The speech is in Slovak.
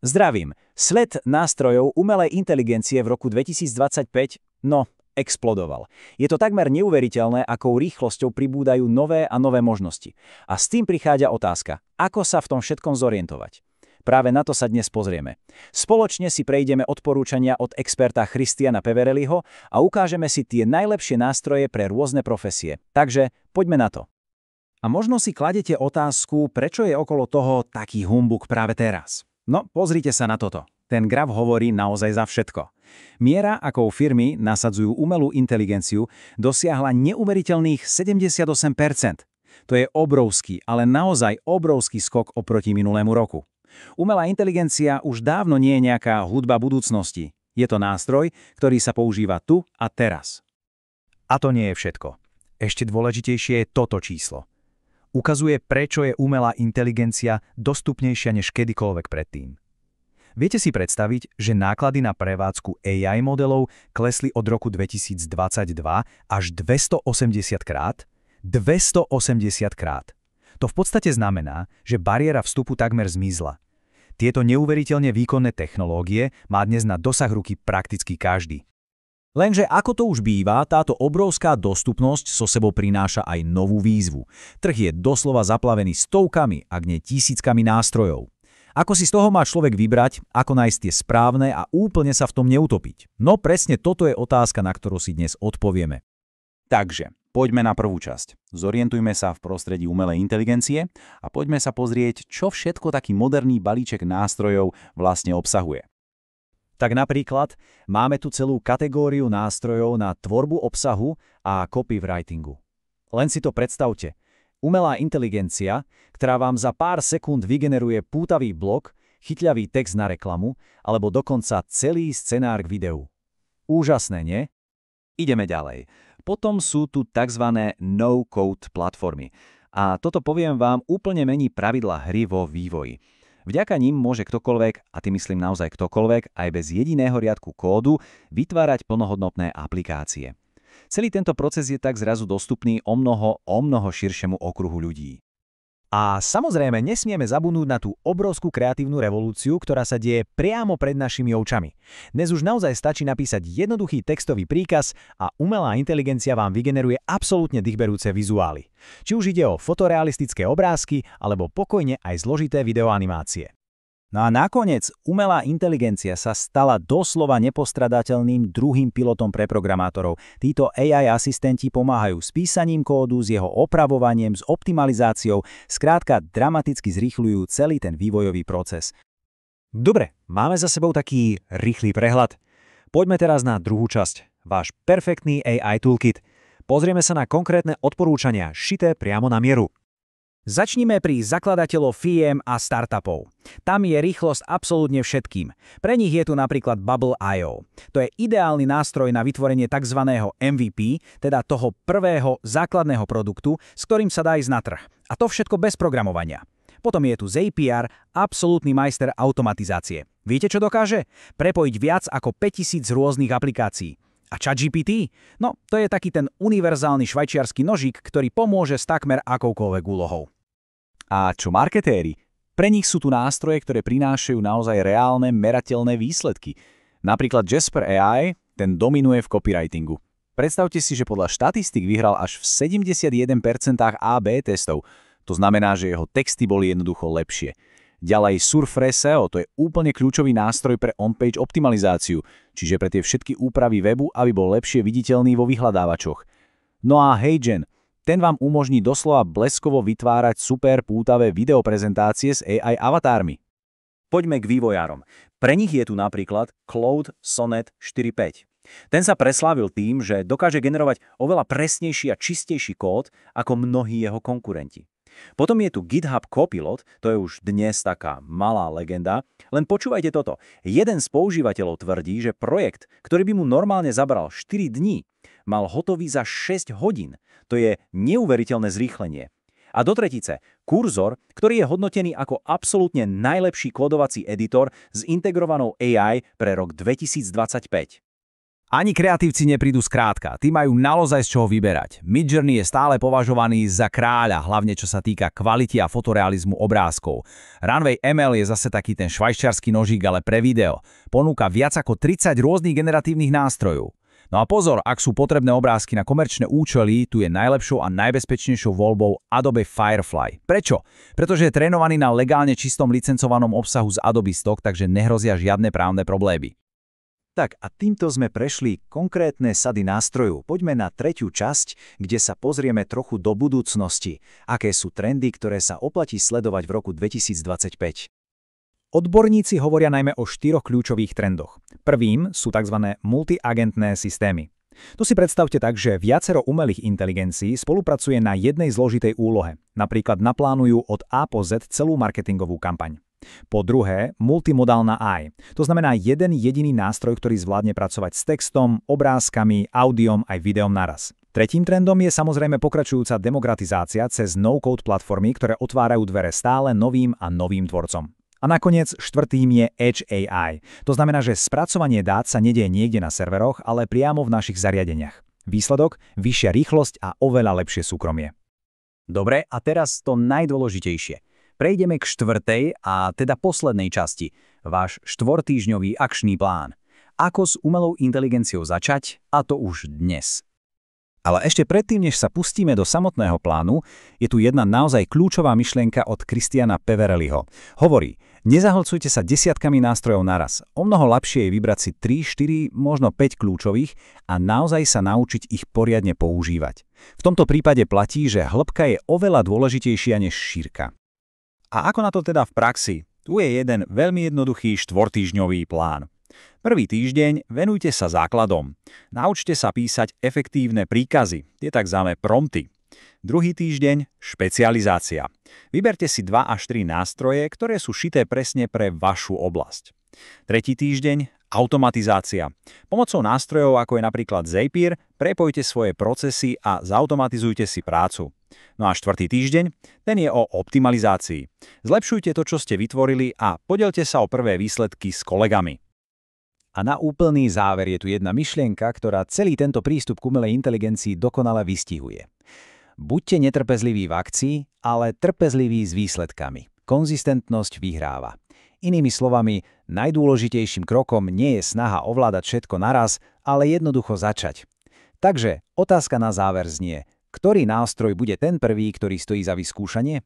Zdravím. Svet nástrojov umelej inteligencie v roku 2025, explodoval. Je to takmer neuveriteľné, akou rýchlosťou pribúdajú nové a nové možnosti. A s tým prichádza otázka, ako sa v tom všetkom zorientovať. Práve na to sa dnes pozrieme. Spoločne si prejdeme odporúčania od experta Christiana Peverelliho a ukážeme si tie najlepšie nástroje pre rôzne profesie. Takže poďme na to. A možno si kladete otázku, prečo je okolo toho taký humbuk práve teraz. No, pozrite sa na toto. Ten graf hovorí naozaj za všetko. Miera, akou firmy nasadzujú umelú inteligenciu, dosiahla neuveriteľných 78%. To je obrovský, ale naozaj obrovský skok oproti minulému roku. Umelá inteligencia už dávno nie je nejaká hudba budúcnosti. Je to nástroj, ktorý sa používa tu a teraz. A to nie je všetko. Ešte dôležitejšie je toto číslo. Ukazuje, prečo je umelá inteligencia dostupnejšia než kedykoľvek predtým. Viete si predstaviť, že náklady na prevádzku AI modelov klesli od roku 2022 až 280 krát? 280 krát. To v podstate znamená, že bariéra vstupu takmer zmizla. Tieto neuveriteľne výkonné technológie má dnes na dosah ruky prakticky každý. Lenže ako to už býva, táto obrovská dostupnosť so sebou prináša aj novú výzvu. Trh je doslova zaplavený stovkami, ak nie tisíckami nástrojov. Ako si z toho má človek vybrať, ako nájsť tie správne a úplne sa v tom neutopiť? No presne toto je otázka, na ktorú si dnes odpovieme. Takže, poďme na prvú časť. Zorientujme sa v prostredí umelej inteligencie a poďme sa pozrieť, čo všetko taký moderný balíček nástrojov vlastne obsahuje. Tak napríklad máme tu celú kategóriu nástrojov na tvorbu obsahu a copywritingu. Len si to predstavte. Umelá inteligencia, ktorá vám za pár sekúnd vygeneruje pútavý blog, chytľavý text na reklamu alebo dokonca celý scenár k videu. Úžasné, nie? Ideme ďalej. Potom sú tu tzv. no-code platformy. A toto poviem vám úplne mení pravidlá hry vo vývoji. Vďaka nim môže ktokoľvek, a tým myslím naozaj ktokoľvek, aj bez jediného riadku kódu vytvárať plnohodnotné aplikácie. Celý tento proces je tak zrazu dostupný o mnoho širšiemu okruhu ľudí. A samozrejme nesmieme zabudnúť na tú obrovskú kreatívnu revolúciu, ktorá sa deje priamo pred našimi očami. Dnes už naozaj stačí napísať jednoduchý textový príkaz a umelá inteligencia vám vygeneruje absolútne dýchberúce vizuály. Či už ide o fotorealistické obrázky, alebo pokojne aj zložité videoanimácie. No a nakoniec umelá inteligencia sa stala doslova nepostradateľným druhým pilotom pre programátorov. Títo AI asistenti pomáhajú s písaním kódu, s jeho opravovaním, s optimalizáciou, skrátka dramaticky zrýchľujú celý ten vývojový proces. Dobre, máme za sebou taký rýchly prehľad. Poďme teraz na druhú časť, váš perfektný AI toolkit. Pozrieme sa na konkrétne odporúčania, šité priamo na mieru. Začnime pri zakladateľov firiem a startupov. Tam je rýchlosť absolútne všetkým. Pre nich je tu napríklad Bubble.io. To je ideálny nástroj na vytvorenie tzv. MVP, teda toho prvého základného produktu, s ktorým sa dá ísť na trh. A to všetko bez programovania. Potom je tu Zapier, absolútny majster automatizácie. Viete, čo dokáže? Prepojiť viac ako 5000 rôznych aplikácií. A ChatGPT? No, to je taký ten univerzálny švajčiarsky nožík, ktorý pomôže s takmer akoukoľvek úlohou. A čo marketéri? Pre nich sú tu nástroje, ktoré prinášajú naozaj reálne, merateľné výsledky. Napríklad Jasper AI, ten dominuje v copywritingu. Predstavte si, že podľa štatistík vyhral až v 71% AB testov. To znamená, že jeho texty boli jednoducho lepšie. Ďalej Surface SEO, to je úplne kľúčový nástroj pre on-page optimalizáciu, čiže pre tie všetky úpravy webu, aby bol lepšie viditeľný vo vyhľadávačoch. No a HeyGen, ten vám umožní doslova bleskovo vytvárať super pútavé videoprezentácie s AI avatármi. Poďme k vývojárom. Pre nich je tu napríklad Claude Sonnet 4.5. Ten sa preslávil tým, že dokáže generovať oveľa presnejší a čistejší kód ako mnohí jeho konkurenti. Potom je tu GitHub Copilot, to je už dnes taká malá legenda, len počúvajte toto. Jeden z používateľov tvrdí, že projekt, ktorý by mu normálne zabral 4 dní, mal hotový za 6 hodín. To je neuveriteľné zrýchlenie. A do tretice, Cursor, ktorý je hodnotený ako absolútne najlepší kódovací editor s integrovanou AI pre rok 2025. Ani kreatívci neprídu skrátka, tí majú naozaj z čoho vyberať. Midjourney je stále považovaný za kráľa, hlavne čo sa týka kvality a fotorealizmu obrázkov. Runway ML je zase taký ten švajčiarsky nožík, ale pre video. Ponúka viac ako 30 rôznych generatívnych nástrojov. No a pozor, ak sú potrebné obrázky na komerčné účely, tu je najlepšou a najbezpečnejšou voľbou Adobe Firefly. Prečo? Pretože je trénovaný na legálne čistom licencovanom obsahu z Adobe Stock, takže nehrozia žiadne právne problémy. Tak a týmto sme prešli konkrétne sady nástrojov. Poďme na tretiu časť, kde sa pozrieme trochu do budúcnosti. Aké sú trendy, ktoré sa oplatí sledovať v roku 2025? Odborníci hovoria najmä o 4 kľúčových trendoch. Prvým sú tzv. Multiagentné systémy. To si predstavte tak, že viacero umelých inteligencií spolupracuje na jednej zložitej úlohe. Napríklad naplánujú od A po Z celú marketingovú kampaň. Po druhé, multimodálna AI. To znamená jeden jediný nástroj, ktorý zvládne pracovať s textom, obrázkami, audiom aj videom naraz. Tretím trendom je samozrejme pokračujúca demokratizácia cez no-code platformy, ktoré otvárajú dvere stále novým a novým tvorcom. A nakoniec štvrtým je Edge AI. To znamená, že spracovanie dát sa nedieje niekde na serveroch, ale priamo v našich zariadeniach. Výsledok? Vyššia rýchlosť a oveľa lepšie súkromie. Dobre, a teraz to najdôležitejšie. Prejdeme k štvrtej a teda poslednej časti. Váš 4-týždňový akčný plán. Ako s umelou inteligenciou začať? A to už dnes. Ale ešte predtým, než sa pustíme do samotného plánu, je tu jedna naozaj kľúčová myšlienka od Christiana Peverelliho. Hovorí, nezahlcujte sa desiatkami nástrojov naraz. Omnoho ľahšie je vybrať si 3, 4, možno 5 kľúčových a naozaj sa naučiť ich poriadne používať. V tomto prípade platí, že hĺbka je oveľa dôležitejšia než šírka. A ako na to teda v praxi? Tu je jeden veľmi jednoduchý 4-týždňový plán. Prvý týždeň venujte sa základom. Naučte sa písať efektívne príkazy, tie tzv. Prompty. Druhý týždeň špecializácia. Vyberte si 2 až 3 nástroje, ktoré sú šité presne pre vašu oblasť. Tretí týždeň automatizácia. Pomocou nástrojov ako je napríklad Zapier prepojte svoje procesy a zautomatizujte si prácu. No a štvrtý týždeň, ten je o optimalizácii. Zlepšujte to, čo ste vytvorili a podielte sa o prvé výsledky s kolegami. A na úplný záver je tu jedna myšlienka, ktorá celý tento prístup k umelej inteligencii dokonale vystihuje. Buďte netrpezliví v akcii, ale trpezliví s výsledkami. Konzistentnosť vyhráva. Inými slovami, najdôležitejším krokom nie je snaha ovládať všetko naraz, ale jednoducho začať. Takže otázka na záver znie, ktorý nástroj bude ten prvý, ktorý stojí za vyskúšanie?